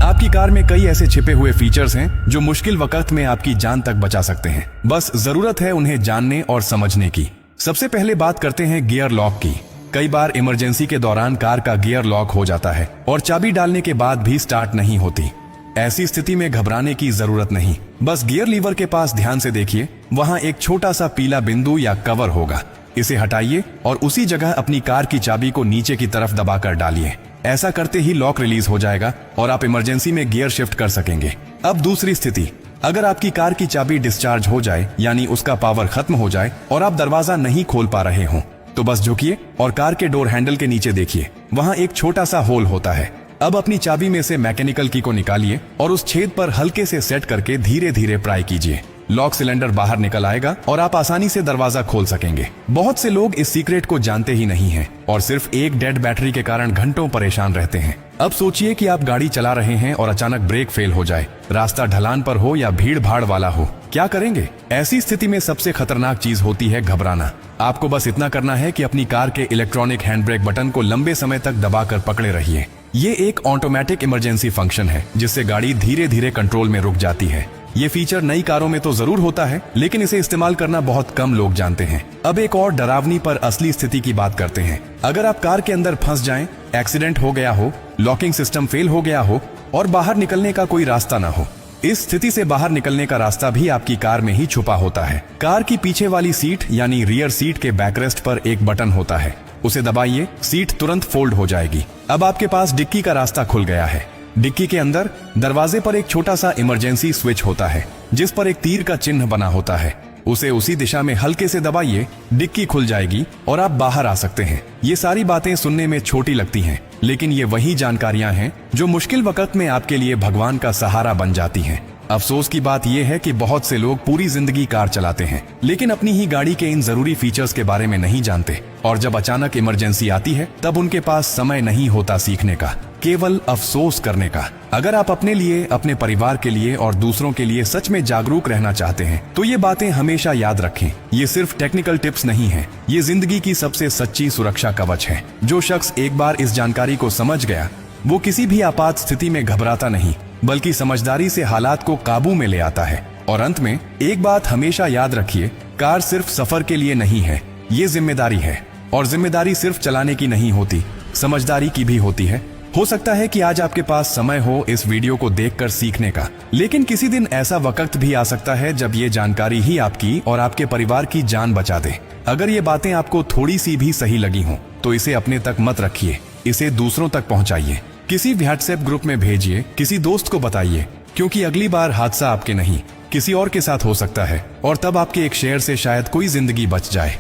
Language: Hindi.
आपकी कार में कई ऐसे छिपे हुए फीचर्स हैं जो मुश्किल वक्त में आपकी जान तक बचा सकते हैं। बस जरूरत है उन्हें जानने और समझने की। सबसे पहले बात करते हैं गियर लॉक की। कई बार इमरजेंसी के दौरान कार का गियर लॉक हो जाता है और चाबी डालने के बाद भी स्टार्ट नहीं होती। ऐसी स्थिति में घबराने की जरूरत नहीं। बस गियर लीवर के पास ध्यान से देखिए, वहां एक छोटा सा पीला बिंदु या कवर होगा। इसे हटाइए और उसी जगह अपनी कार की चाबी को नीचे की तरफ दबाकर डालिए। ऐसा करते ही लॉक रिलीज हो जाएगा और आप इमरजेंसी में गियर शिफ्ट कर सकेंगे। अब दूसरी स्थिति, अगर आपकी कार की चाबी डिस्चार्ज हो जाए, यानी उसका पावर खत्म हो जाए और आप दरवाजा नहीं खोल पा रहे हो, तो बस झुकिए और कार के डोर हैंडल के नीचे देखिए, वहां एक छोटा सा होल होता है। अब अपनी चाबी में से मैकेनिकल की को निकालिए और उस छेद पर हल्के से सेट करके धीरे धीरे प्राई कीजिए। लॉक सिलेंडर बाहर निकल आएगा और आप आसानी से दरवाजा खोल सकेंगे। बहुत से लोग इस सीक्रेट को जानते ही नहीं हैं और सिर्फ एक डेड बैटरी के कारण घंटों परेशान रहते हैं। अब सोचिए कि आप गाड़ी चला रहे हैं और अचानक ब्रेक फेल हो जाए, रास्ता ढलान पर हो या भीड़ भाड़ वाला हो, क्या करेंगे? ऐसी स्थिति में सबसे खतरनाक चीज होती है घबराना। आपको बस इतना करना है कि अपनी कार के इलेक्ट्रॉनिक हैंड ब्रेक बटन को लंबे समय तक दबाकर पकड़े रहिए। ये एक ऑटोमेटिक इमरजेंसी फंक्शन है जिससे गाड़ी धीरे धीरे कंट्रोल में रुक जाती है। ये फीचर नई कारों में तो जरूर होता है, लेकिन इसे इस्तेमाल करना बहुत कम लोग जानते हैं। अब एक और डरावनी पर असली स्थिति की बात करते हैं। अगर आप कार के अंदर फंस जाएं, एक्सीडेंट हो गया हो, लॉकिंग सिस्टम फेल हो गया हो और बाहर निकलने का कोई रास्ता ना हो, इस स्थिति से बाहर निकलने का रास्ता भी आपकी कार में ही छुपा होता है। कार की पीछे वाली सीट यानी रियर सीट के बैकरेस्ट पर एक बटन होता है, उसे दबाइए, सीट तुरंत फोल्ड हो जाएगी। अब आपके पास डिक्की का रास्ता खुल गया है। डिक्की के अंदर दरवाजे पर एक छोटा सा इमरजेंसी स्विच होता है जिस पर एक तीर का चिन्ह बना होता है। उसे उसी दिशा में हल्के से दबाइए, डिक्की खुल जाएगी और आप बाहर आ सकते हैं। ये सारी बातें सुनने में छोटी लगती हैं, लेकिन ये वही जानकारियां हैं जो मुश्किल वक्त में आपके लिए भगवान का सहारा बन जाती हैं। अफसोस की बात यह है कि बहुत से लोग पूरी जिंदगी कार चलाते हैं, लेकिन अपनी ही गाड़ी के इन जरूरी फीचर्स के बारे में नहीं जानते, और जब अचानक इमरजेंसी आती है तब उनके पास समय नहीं होता सीखने का, केवल अफसोस करने का। अगर आप अपने लिए, अपने परिवार के लिए और दूसरों के लिए सच में जागरूक रहना चाहते हैं तो ये बातें हमेशा याद रखें। ये सिर्फ टेक्निकल टिप्स नहीं है, ये जिंदगी की सबसे सच्ची सुरक्षा कवच है। जो शख्स एक बार इस जानकारी को समझ गया, वो किसी भी आपात स्थिति में घबराता नहीं, बल्कि समझदारी से हालात को काबू में ले आता है। और अंत में एक बात हमेशा याद रखिए, कार सिर्फ सफर के लिए नहीं है, ये जिम्मेदारी है। और जिम्मेदारी सिर्फ चलाने की नहीं होती, समझदारी की भी होती है। हो सकता है कि आज आपके पास समय हो इस वीडियो को देखकर सीखने का, लेकिन किसी दिन ऐसा वक्त भी आ सकता है जब ये जानकारी ही आपकी और आपके परिवार की जान बचा दे। अगर ये बातें आपको थोड़ी सी भी सही लगी हों तो इसे अपने तक मत रखिए, इसे दूसरों तक पहुंचाइए। किसी व्हाट्सएप ग्रुप में भेजिए, किसी दोस्त को बताइए, क्योंकि अगली बार हादसा आपके नहीं किसी और के साथ हो सकता है, और तब आपके एक शेयर से शायद कोई जिंदगी बच जाए।